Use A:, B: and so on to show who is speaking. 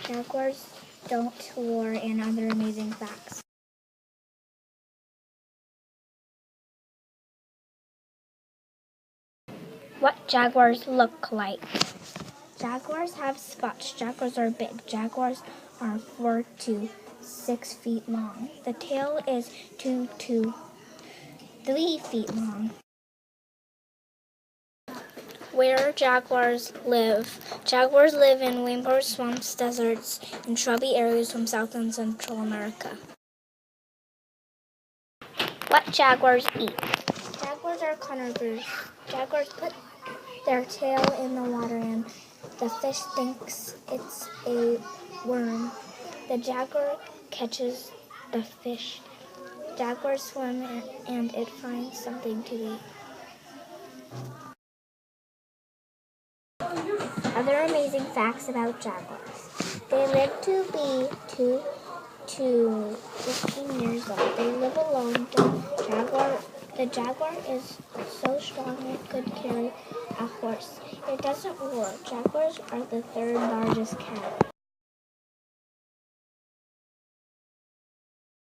A: Jaguars don't roar, and other amazing facts. What jaguars look like. Jaguars have spots. Jaguars are big. Jaguars are 4 to 6 feet long. The tail is 2 to 3 feet long. Where jaguars live. Jaguars live in rainforest, swamps, deserts, and shrubby areas from South and Central America. What jaguars eat. Jaguars are carnivores. Jaguars put their tail in the water and the fish thinks it's a worm. The jaguar catches the fish. Jaguars swim and it finds something to eat. Other amazing facts about jaguars. They live to be 2 to 15 years old. They live alone. The jaguar is so strong it could carry a horse. It doesn't roar. Jaguars are the third largest cat.